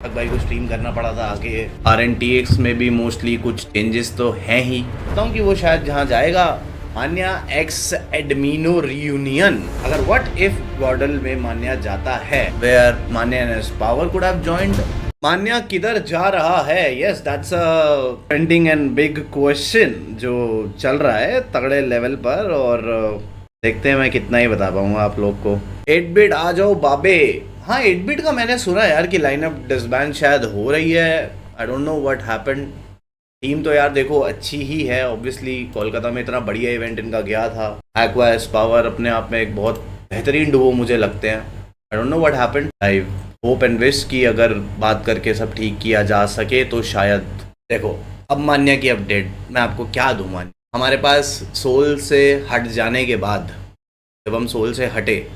भाई को स्ट्रीम करना पड़ा था आगे। RNTX में भी मोस्टली कुछ चेंजेस तो हैं ही, बताता हूँ कि वो शायद जहाँ जाएगा मान्या एक्स एडमिनो रियूनियन। अगर व्हाट इफ गॉडल में मान्या जाता है, where Manya and power could have joined. Manya किधर जा रहा है? Yes, that's a trending and big question जो चल रहा है तगड़े लेवल पर, और देखते हैं मैं कितना ही बता पाऊंगा आप लोग को। 8 बिट आ जाओ बाबे। हाँ, 8 बिट का मैंने सुना यार कि लाइनअप डिसबैंड शायद हो रही है। I don't know what happened. Team तो यार देखो अच्छी ही है, ऑब्वियसली कोलकाता में इतना बढ़िया इवेंट इनका गया था। एक्वा एस पावर अपने आप में एक बहुत बेहतरीन डुओ मुझे लगते हैं। I don't know what happened. I hope and wish कि अगर बात करके सब ठीक किया जा सके तो शायद। देखो अब मान्या की अपडेट मैं आपको क्या दूँ। मान्या हमारे पास सोल से हट जाने के बाद, जब हम सोल से हटे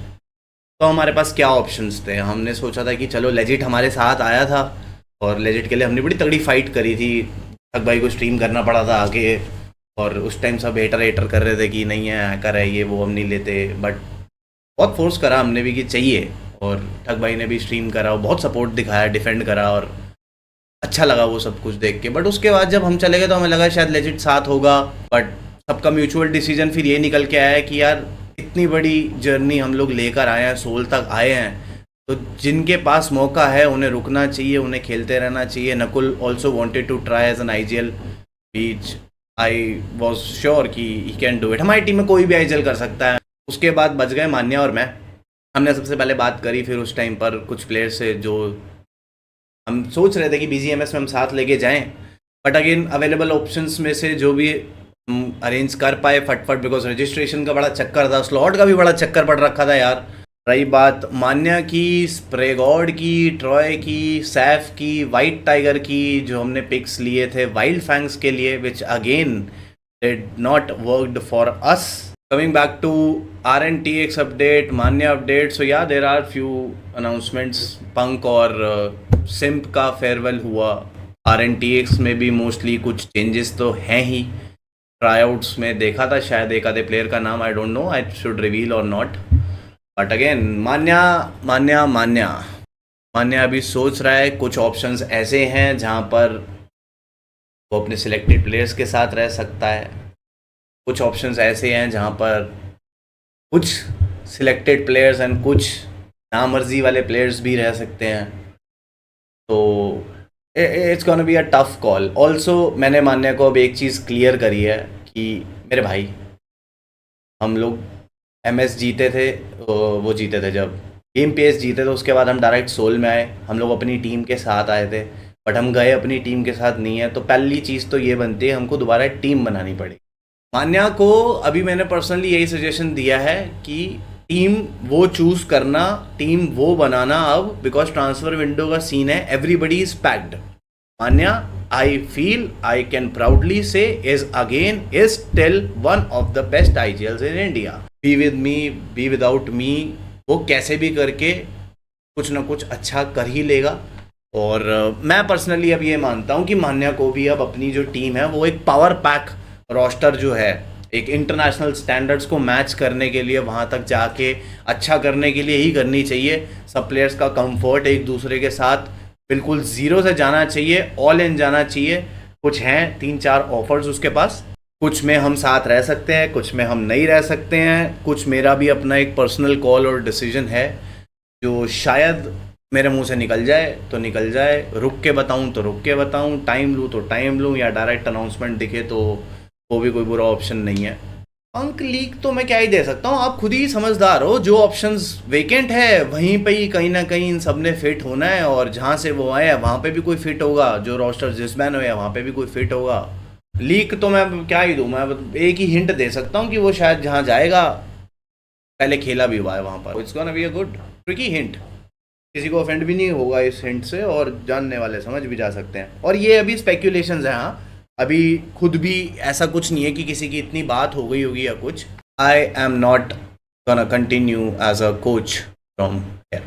तो हमारे पास क्या ऑप्शंस थे। हमने सोचा था कि चलो लेजिट हमारे साथ आया था और लेजिट के लिए हमने बड़ी तगड़ी फाइट करी थी। ठग भाई को स्ट्रीम करना पड़ा था आगे, और उस टाइम सब हेटर कर रहे थे कि नहीं है हैकर है ये वो, हम नहीं लेते। बट बहुत फोर्स करा हमने भी कि चाहिए, और ठग भाई ने भी स्ट्रीम करा, बहुत सपोर्ट दिखाया, डिफेंड करा, और अच्छा लगा वो सब कुछ देख के। बट उसके बाद जब हम चले गए तो हमें लगा शायद लेजिट साथ होगा, बट सबका म्यूचुअल डिसीजन फिर ये निकल के आया कि यार इतनी बड़ी जर्नी हम लोग लेकर आए हैं, सोल तक आए हैं, तो जिनके पास मौका है उन्हें रुकना चाहिए, उन्हें खेलते रहना चाहिए। Nakul also wanted to try as an IGL, बीच आई वॉज श्योर कि ही कैन डू इट। हमारी टीम में कोई भी IGL कर सकता है। उसके बाद बच गए मान्या और मैं। हमने सबसे पहले बात करी फिर उस टाइम पर कुछ प्लेयर्स से जो हम सोच रहे थे कि BGMS में हम साथ लेके जाएं, बट अगेन अवेलेबल ऑप्शंस में से जो भी हम अरेंज कर पाए फटफट, बिकॉज रजिस्ट्रेशन का बड़ा चक्कर था, स्लॉट का भी बड़ा चक्कर पड़ रखा था यार। रही बात मान्या की, स्प्रेगॉड की, ट्रॉय की, सैफ की, वाइट टाइगर की, जो हमने पिक्स लिए थे वाइल्ड फैंग्स के लिए, which again did not worked for us. Coming back to RNTX update, Manya update, so yeah, there are few announcements. पंक और सिम्प का फेयरवेल हुआ। RNTX में भी मोस्टली कुछ चेंजेस तो हैं ही। ट्राईआउट्स में देखा था शायद एक आधे प्लेयर का नाम, I don't know I should reveal और नॉट, बट अगेन मान्या मान्या मान्या मान्या अभी सोच रहा है। कुछ ऑप्शंस ऐसे हैं जहाँ पर वो अपने सिलेक्टेड प्लेयर्स के साथ रह सकता है, कुछ ऑप्शंस ऐसे हैं जहाँ पर कुछ सिलेक्टेड प्लेयर्स एंड कुछ नामर्जी वाले प्लेयर्स भी रह सकते हैं। तो it's gonna be a tough call. Also मैंने मान्या को अब एक चीज़ क्लियर करी है कि मेरे भाई, हम लोग MS जीते थे, वो जीते थे जब गेम PS जीते थे, उसके बाद हम डायरेक्ट सोल में आए। हम लोग अपनी टीम के साथ आए थे, बट हम गए अपनी टीम के साथ नहीं है। तो पहली चीज़ तो ये बनती है हमको दोबारा टीम बनानी पड़ेगी। मान्या को अभी मैंने पर्सनली यही सजेशन दिया है कि टीम वो चूज़ करना, टीम वो बनाना अब, बिकॉज ट्रांसफ़र विंडो का सीन है, everybody is packed. Manya I feel I can proudly say is still one of the best IGLs in India. Be with me, be without me, वो कैसे भी करके कुछ ना कुछ अच्छा कर ही लेगा। और मैं पर्सनली अब ये मानता हूँ कि मान्या को भी अब अपनी जो टीम है वो एक पावर पैक रोस्टर जो है, एक इंटरनेशनल स्टैंडर्ड्स को मैच करने के लिए, वहाँ तक जाके अच्छा करने के लिए ही करनी चाहिए। सब प्लेयर्स का कंफर्ट एक दूसरे के साथ बिल्कुल ज़ीरो से जाना चाहिए, ऑल इन जाना चाहिए। कुछ हैं 3-4 ऑफर्स उसके पास, कुछ में हम साथ रह सकते हैं, कुछ में हम नहीं रह सकते हैं, कुछ मेरा भी अपना एक पर्सनल कॉल और डिसीजन है जो शायद मेरे मुंह से निकल जाए तो निकल जाए, रुक के बताऊं तो रुक के बताऊं, टाइम लूँ तो टाइम लूँ, या डायरेक्ट अनाउंसमेंट दिखे तो वो भी कोई बुरा ऑप्शन नहीं है। अंक लीक तो मैं क्या ही दे सकता हूँ, आप खुद ही समझदार हो। जो ऑप्शंस वेकेंट है वहीं पे ही कहीं ना कहीं इन सब ने फिट होना है, और जहाँ से वो आए हैं वहाँ पे भी कोई फिट होगा, जो रोस्टर जिसमैन हुए वहाँ पे भी कोई फिट होगा। लीक तो मैं क्या ही दूँ, मैं एक ही हिंट दे सकता हूँ कि वो शायद जहाँ जाएगा पहले खेला भी हुआ है वहाँ पर। It's gonna be a good tricky hint, किसी को ऑफेंड भी नहीं होगा इस हिंट से, और जानने वाले समझ भी जा सकते हैं। और ये अभी स्पेक्यूलेशंस हैं, हाँ, अभी खुद भी ऐसा कुछ नहीं है कि किसी की इतनी बात हो गई होगी या कुछ। I am not gonna continue as a coach from here.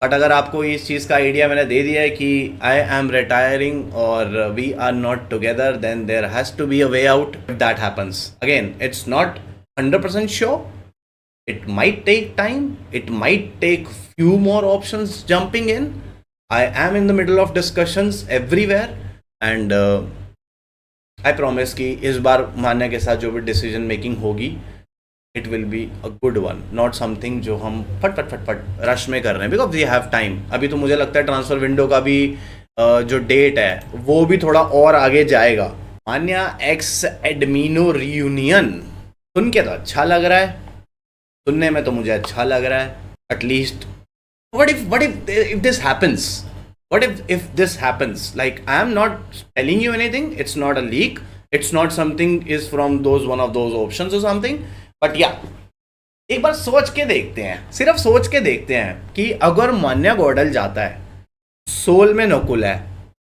But अगर आपको इस चीज़ का आइडिया मैंने दे दिया है कि आई एम रिटायरिंग और we are not together, then there has to be a way out. If that happens, again it's not 100% sure, it might take time, it might take few more options jumping in, I am in the middle of discussions everywhere and I promise कि इस बार मान्या के साथ जो भी decision making होगी it will be a good one, not something जो हम फट फट फट फट रश में कर रहे हैं, बिकॉज वी हैव टाइम। अभी तो मुझे लगता है ट्रांसफर विंडो का भी जो डेट है वो भी थोड़ा और आगे जाएगा। मान्या एक्स एडमिनो रियूनियन सुन के तो अच्छा लग रहा है, सुनने में तो मुझे अच्छा लग रहा है। At least what if this happens, what if this happens, like I am not telling you anything, it's not a leak, it's not something is from those one of those options or something, but yeah, एक बार सोच के देखते हैं, सिर्फ सोच के देखते हैं कि अगर मान्या गॉडल जाता है, सोल में नकुल है,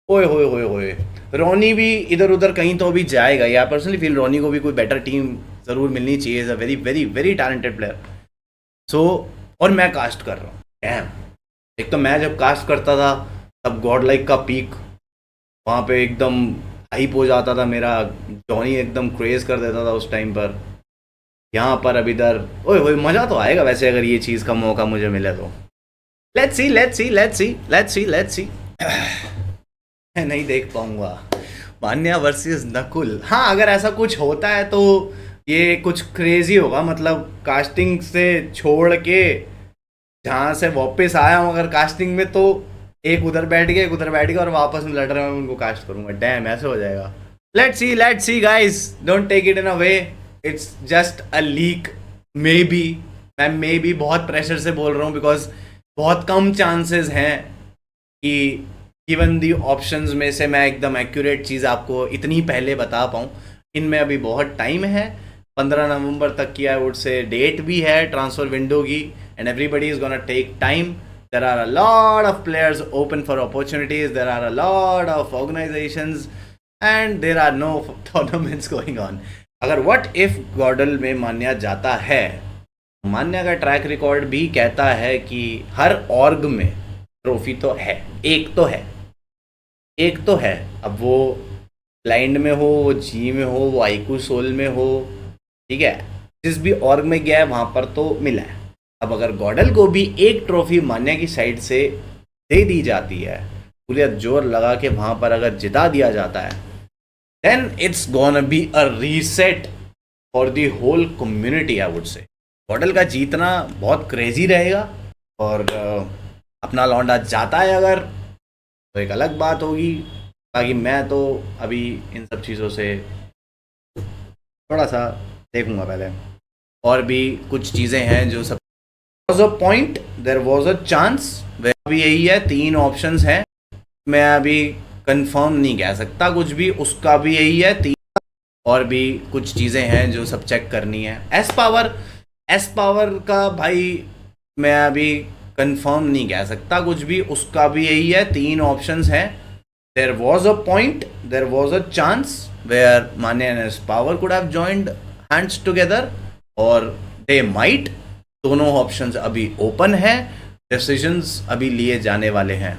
ओए होए होए होए, रोनी भी इधर उधर कहीं तो भी जाएगा। या पर्सनली फील रोनी को भी कोई बेटर टीम ज़रूर मिलनी चाहिए, is a very very very talented player. So और मैं कास्ट कर रहा हूँ, डैम। एक तो मैं जब कास्ट करता था तब गॉड लाइक का पीक वहाँ पे एकदम हाइप हो जाता था मेरा, जॉनी एकदम क्रेज कर देता था उस टाइम पर। यहाँ पर अब इधर ओए ओए मज़ा तो आएगा वैसे अगर ये चीज़ का मौका मुझे मिले तो। Let's see let's see let's see let's see let's see. मैं नहीं देख पाऊंगा मान्या वर्सेस नकुल। हाँ अगर ऐसा कुछ होता है तो ये कुछ क्रेजी होगा, मतलब कास्टिंग से छोड़ के जहाँ से वापस आया हूँ अगर कास्टिंग में, तो एक उधर बैठ गया एक उधर बैठ गया और वापस में लड़ रहे हैं, मैं उनको कास्ट करूँगा। डैम ऐसे हो जाएगा। Let's see guys, don't take it in a way, it's just a leak maybe. मैं मे बी बहुत प्रेशर से बोल रहा हूँ बिकॉज बहुत कम चांसेस हैं कि गिवन दी ऑप्शंस में से मैं एकदम एक्यूरेट चीज़ आपको इतनी पहले बता पाऊँ। इनमें अभी बहुत टाइम है, 15 नवंबर तक की आई वुड से डेट भी है ट्रांसफ़र विंडो की, and everybody is gonna take time. There are a lot of players open for opportunities, there are a lot of organizations and there are no tournaments going on. अगर what if गॉडल में मान्या जाता है, मान्या का track record भी कहता है कि हर org में ट्रॉफी तो है, एक तो है। अब वो ब्लाइंड में हो, वो जी में हो, वो आईकू सोल में हो, ठीक है, जिस भी ऑर्ग में गया है वहाँ पर तो मिला है। अब अगर गॉडल को भी एक ट्रॉफी मान्या की साइड से दे दी जाती है, पूरा जोर लगा के वहाँ पर अगर जिता दिया जाता है, then it's gonna be a reset for the whole community I would say. गॉडल का जीतना बहुत क्रेजी रहेगा और अपना लौंडा जाता है अगर तो एक अलग बात होगी। बाकी मैं तो अभी इन सब चीज़ों से थोड़ा सा देखूंगा पहले, और भी कुछ चीज़ें हैं जो सब was a point, there was a chance, अभी यही है, 3 ऑप्शंस हैं, मैं अभी कंफर्म नहीं कह सकता कुछ भी, उसका भी यही है 3, और भी कुछ चीज़ें हैं जो सब चेक करनी है। एस पावर का भाई मैं अभी कंफर्म नहीं कह सकता कुछ भी, उसका भी यही है, 3 ऑप्शंस हैं। there was a point, there was a chance where Manya and S Power could have joined hands together और they might, दोनों ऑप्शंस अभी ओपन है, डिसीजंस अभी लिए जाने वाले हैं।